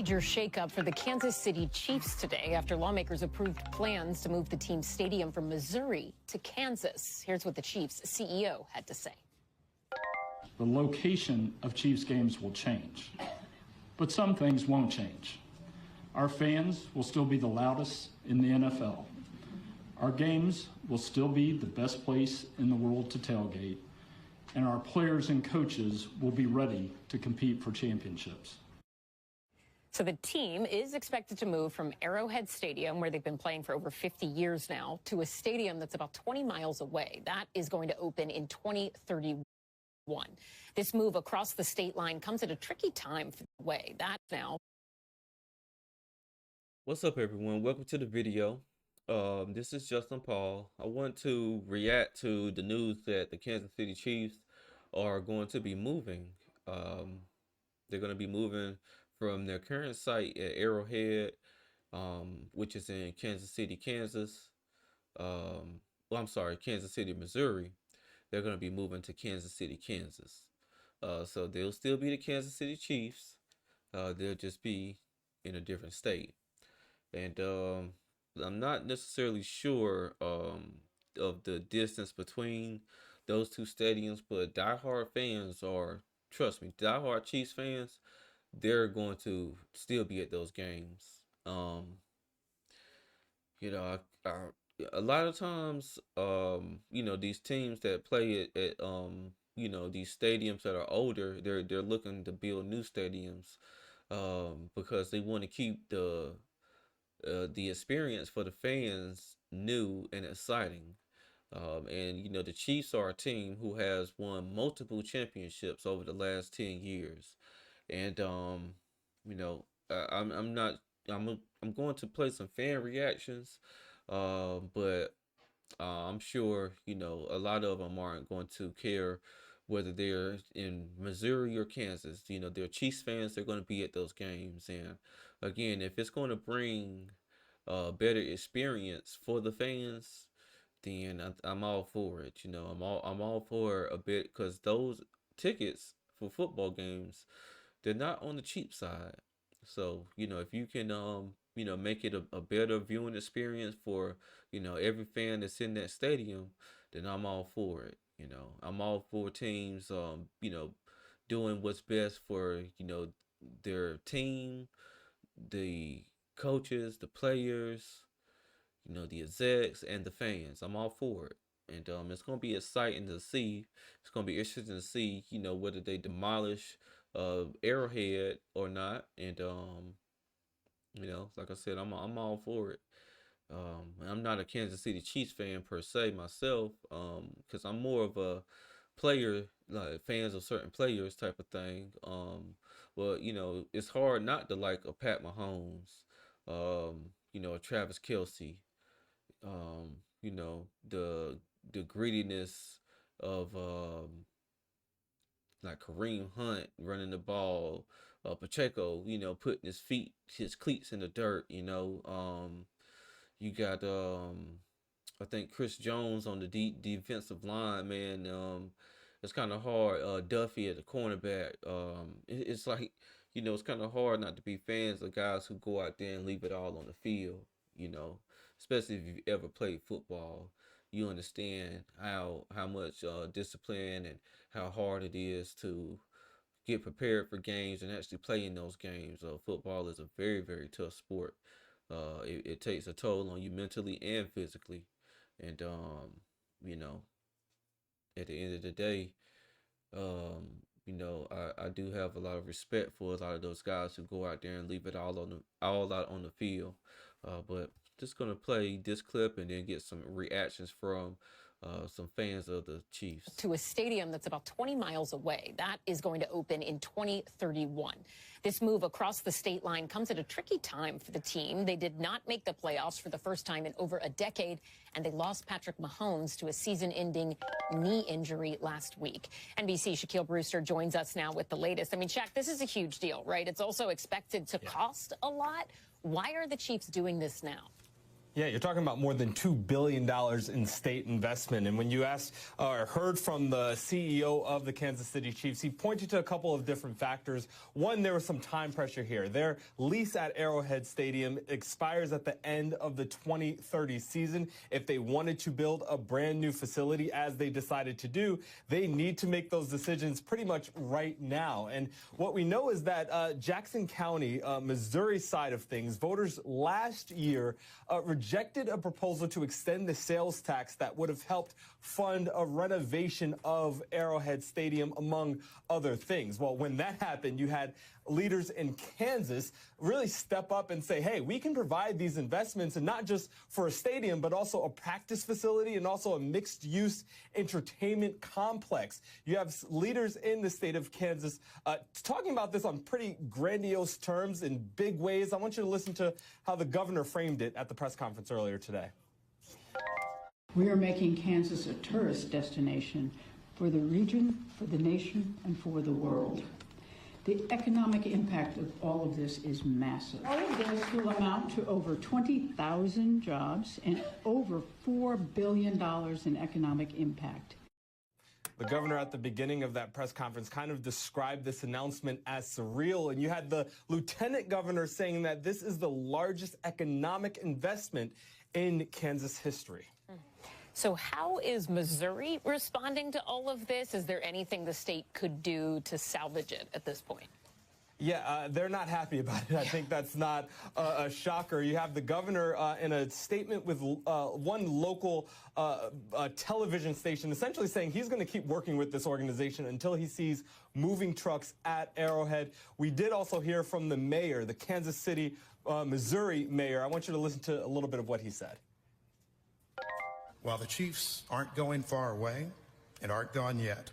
Major shakeup for the Kansas City Chiefs today after lawmakers approved plans to move the team's stadium from Missouri to Kansas. Here's what the Chiefs CEO had to say. The location of Chiefs games will change, but some things won't change. Our fans will still be the loudest in the NFL. Our games will still be the best place in the world to tailgate, and our players and coaches will be ready to compete for championships. So the team is expected to move from Arrowhead Stadium, where they've been playing for over 50 years now, to a stadium that's about 20 miles away. That is going to open in 2031. This move across the state line comes at a tricky time for the way. That now. What's up, everyone? Welcome to the video. This is Justin Paul. I want to react to the news that the Kansas City Chiefs are going to be moving. They're going to be moving from their current site at Arrowhead, which is in Kansas City, Kansas. Kansas City, Missouri. They're going to be moving to Kansas City, Kansas. So they'll still be the Kansas City Chiefs. They'll just be in a different state. And I'm not necessarily sure of the distance between those two stadiums, but diehard fans are, trust me, diehard Chiefs fans, they're going to still be at those games. A lot of times, these teams that play at these stadiums that are older, they're looking to build new stadiums because they want to keep the experience for the fans new and exciting. The Chiefs are a team who has won multiple championships over the last 10 years. And I'm going to play some fan reactions, but I'm sure a lot of them aren't going to care whether they're in Missouri or Kansas. They're Chiefs fans. They're going to be at those games, and again, if it's going to bring a better experience for the fans, then I'm all for it. I'm all for a bit, because those tickets for football games, they're not on the cheap side. So, if you can, make it a better viewing experience for, every fan that's in that stadium, then I'm all for it. I'm all for teams, doing what's best for, their team, the coaches, the players, the execs, and the fans. I'm all for it. And it's going to be exciting to see. It's going to be interesting to see, whether they demolish Arrowhead or not. And like I said, I'm all for it. I'm not a Kansas City Chiefs fan per se myself, because I'm more of a player, like fans of certain players type of thing. It's hard not to like a Pat Mahomes, a Travis Kelce, the grittiness of like Kareem Hunt running the ball, Pacheco, putting his cleats in the dirt. You got I think Chris Jones on the defensive line, man. It's kind of hard. Duffy at the cornerback. It's like, it's kind of hard not to be fans of guys who go out there and leave it all on the field. Especially if you've ever played football. You understand how much discipline and how hard it is to get prepared for games and actually play in those games. Football is a very, very tough sport. It takes a toll on you mentally and physically. And, at the end of the day, I do have a lot of respect for a lot of those guys who go out there and leave it all out on the field. But just going to play this clip and then get some reactions from some fans of the Chiefs. To a stadium that's about 20 miles away. That is going to open in 2031. This move across the state line comes at a tricky time for the team. They did not make the playoffs for the first time in over a decade, and they lost Patrick Mahomes to a season-ending knee injury last week. NBC's Shaquille Brewster joins us now with the latest. I mean, Shaq, this is a huge deal, right? It's also expected to cost a lot. Why are the Chiefs doing this now? Yeah, you're talking about more than $2 billion in state investment. And when you asked or heard from the CEO of the Kansas City Chiefs, he pointed to a couple of different factors. One, there was some time pressure here. Their lease at Arrowhead Stadium expires at the end of the 2030 season. If they wanted to build a brand new facility, as they decided to do, they need to make those decisions pretty much right now. And what we know is that Jackson County, Missouri side of things, voters last year rejected a proposal to extend the sales tax that would have helped fund a renovation of Arrowhead Stadium, among other things. Well, when that happened, you had leaders in Kansas really step up and say, hey, we can provide these investments, and not just for a stadium, but also a practice facility and also a mixed-use entertainment complex. You have leaders in the state of Kansas talking about this on pretty grandiose terms in big ways. I want you to listen to how the governor framed it at the press conference earlier today. We are making Kansas a tourist destination for the region, for the nation, and for the world. The economic impact of all of this is massive. All of this will amount to over 20,000 jobs and over $4 billion in economic impact. The governor at the beginning of that press conference kind of described this announcement as surreal, and you had the lieutenant governor saying that this is the largest economic investment in Kansas history. So how is Missouri responding to all of this? Is there anything the state could do to salvage it at this point? Yeah, they're not happy about it. I think that's not a shocker. You have the governor in a statement with one local television station essentially saying he's going to keep working with this organization until he sees moving trucks at Arrowhead. We did also hear from the mayor, the Kansas City, Missouri mayor. I want you to listen to a little bit of what he said. While the Chiefs aren't going far away and aren't gone yet,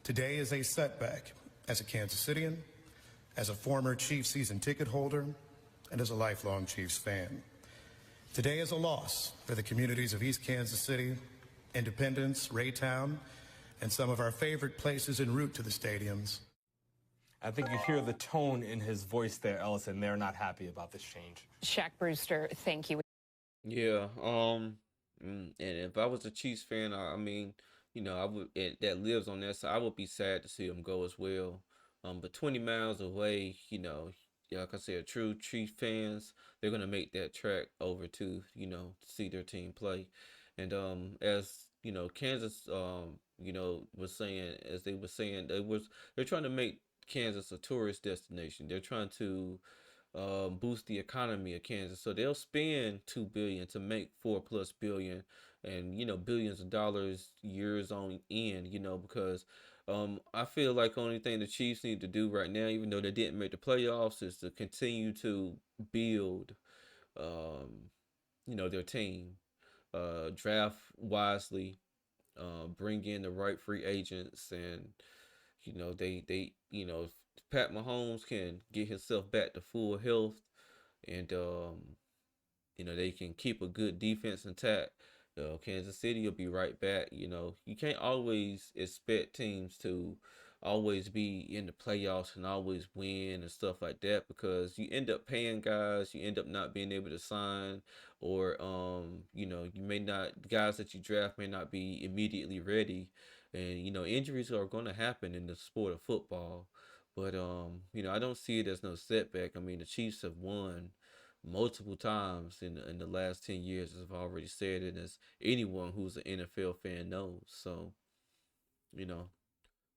today is a setback as a Kansas Citian, as a former Chiefs season ticket holder, and as a lifelong Chiefs fan. Today is a loss for the communities of East Kansas City, Independence, Raytown, and some of our favorite places en route to the stadiums. I think you hear the tone in his voice there, Ellison. They're not happy about this change. Shaq Brewster, thank you. Yeah, and if I was a Chiefs fan, I mean, you know, I would that lives on that side. I would be sad to see them go as well. But 20 miles away, you know, like I said, true Chiefs fans, they're gonna make that trek over to, you know, to see their team play. And as you know, Kansas, you know, was saying, as they were saying, they're trying to make Kansas a tourist destination. They're trying to boost the economy of Kansas. So they'll spend $2 billion to make $4+ billion, and you know, billions of dollars years on end. You know, because I feel like the only thing the Chiefs need to do right now, even though they didn't make the playoffs, is to continue to build, you know, their team, draft wisely, bring in the right free agents, and you know, you know, Pat Mahomes can get himself back to full health, and you know, they can keep a good defense intact. Kansas City will be right back. You know, you can't always expect teams to always be in the playoffs and always win and stuff like that, because you end up paying guys, you end up not being able to sign, or you know, you may not, guys that you draft may not be immediately ready, and you know, injuries are going to happen in the sport of football. But you know, I don't see it as no setback. I mean, the Chiefs have won multiple times in the last 10 years, as I've already said, and as anyone who's an NFL fan knows. So, you know,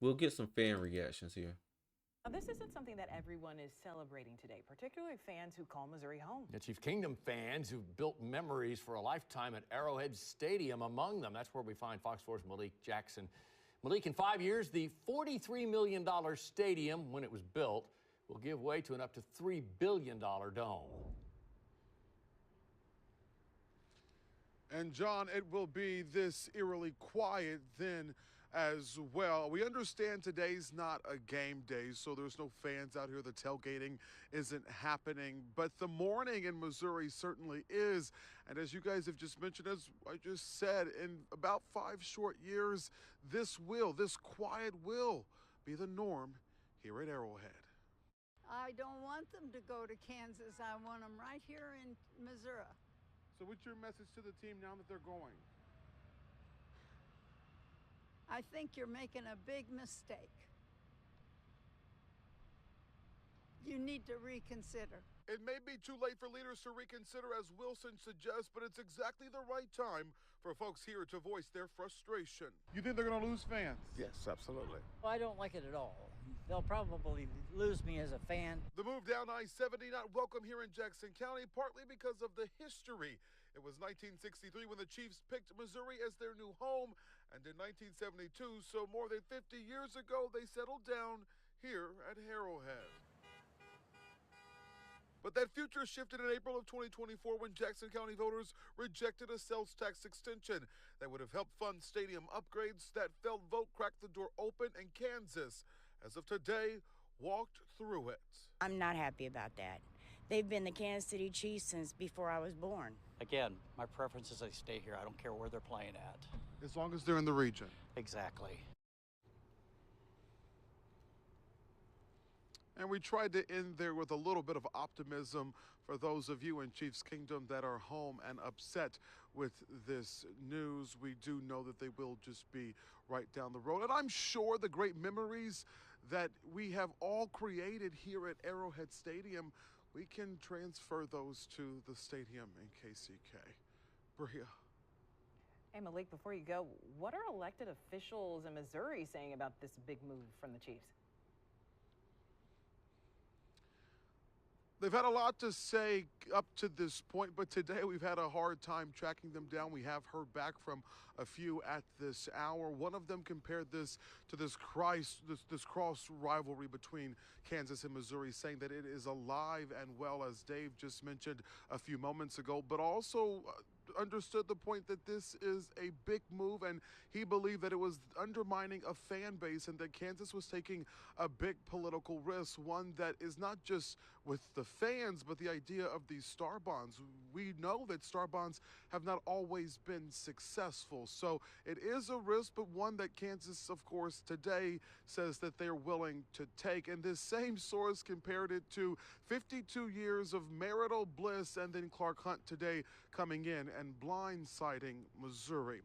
we'll get some fan reactions here. Now, this isn't something that everyone is celebrating today, particularly fans who call Missouri home. The Chief Kingdom fans who've built memories for a lifetime at Arrowhead Stadium among them. That's where we find Fox 4's Malik Jackson. Malik, in 5 years, the $43 million stadium, when it was built, will give way to an up to $3 billion dome. And John, it will be this eerily quiet then as well. We understand today's not a game day, so there's no fans out here. The tailgating isn't happening, but the morning in Missouri certainly is. And as you guys have just mentioned, as I just said, in about 5 short years, this quiet will be the norm here at Arrowhead. I don't want them to go to Kansas. I want them right here in Missouri. So what's your message to the team now that they're going? I think you're making a big mistake. You need to reconsider. It may be too late for leaders to reconsider, as Wilson suggests, but it's exactly the right time for folks here to voice their frustration. You think they're going to lose fans? Yes, absolutely. Well, I don't like it at all. They'll probably lose me as a fan. The move down I-70 not welcome here in Jackson County, partly because of the history. It was 1963 when the Chiefs picked Missouri as their new home, and in 1972, so more than 50 years ago, they settled down here at Arrowhead. But that future shifted in April of 2024 when Jackson County voters rejected a sales tax extension that would have helped fund stadium upgrades. That failed vote cracked the door open, and Kansas, as of today, walked through it. I'm not happy about that. They've been the Kansas City Chiefs since before I was born. Again, my preference is they stay here. I don't care where they're playing at. As long as they're in the region. Exactly. And we tried to end there with a little bit of optimism for those of you in Chiefs Kingdom that are home and upset with this news. We do know that they will just be right down the road. And I'm sure the great memories that we have all created here at Arrowhead Stadium, we can transfer those to the stadium in KCK. Bria. Hey, Malik, before you go, what are elected officials in Missouri saying about this big move from the Chiefs? They've had a lot to say up to this point, but today we've had a hard time tracking them down. We have heard back from a few at this hour. One of them compared this to this cross rivalry between Kansas and Missouri, saying that it is alive and well, as Dave just mentioned a few moments ago, but also understood the point that this is a big move, and he believed that it was undermining a fan base and that Kansas was taking a big political risk, one that is not just with the fans, but the idea of these star bonds. We know that star bonds have not always been successful, so it is a risk, but one that Kansas, of course, today says that they're willing to take. And this same source compared it to 52 years of marital bliss, and then Clark Hunt today coming in and blindsiding Missouri.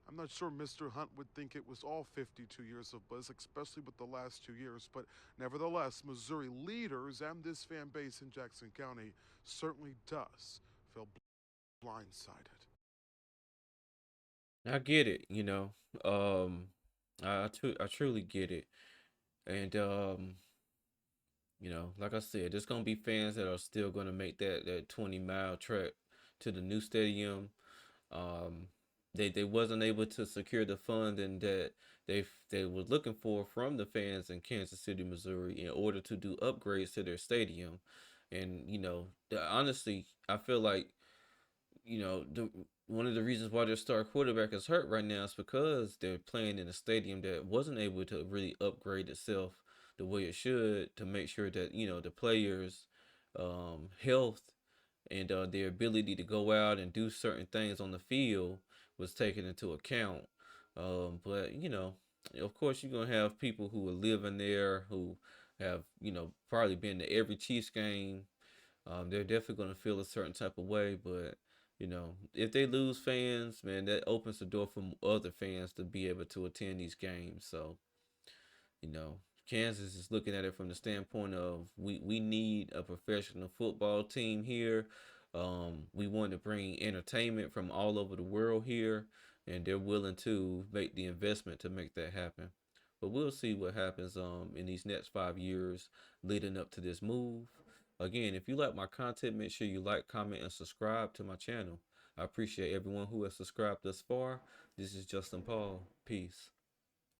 I'm not sure Mr. Hunt would think it was all 52 years of bliss, especially with the last 2 years. But nevertheless, Missouri leaders and this fan base in Jackson County certainly does feel blindsided. I get it, you know. I truly get it. And you know, like I said, there's gonna be fans that are still gonna make that 20-mile trek to the new stadium. They wasn't able to secure the funding that they were looking for from the fans in Kansas City, Missouri, in order to do upgrades to their stadium. And you know, honestly, I feel like, you know, one of the reasons why their star quarterback is hurt right now is because they're playing in a stadium that wasn't able to really upgrade itself the way it should, to make sure that, you know, the players' health and their ability to go out and do certain things on the field was taken into account. But you know, of course, you're gonna have people who are living there, who have, you know, probably been to every Chiefs game. They're definitely gonna feel a certain type of way. But you know, if they lose fans, man, that opens the door for other fans to be able to attend these games. So, you know, Kansas is looking at it from the standpoint of we need a professional football team here. We want to bring entertainment from all over the world here, and they're willing to make the investment to make that happen. But we'll see what happens in these next 5 years leading up to this move. Again, if you like my content, make sure you like, comment, and subscribe to my channel. I appreciate everyone who has subscribed thus far. This is Justin Paul. Peace.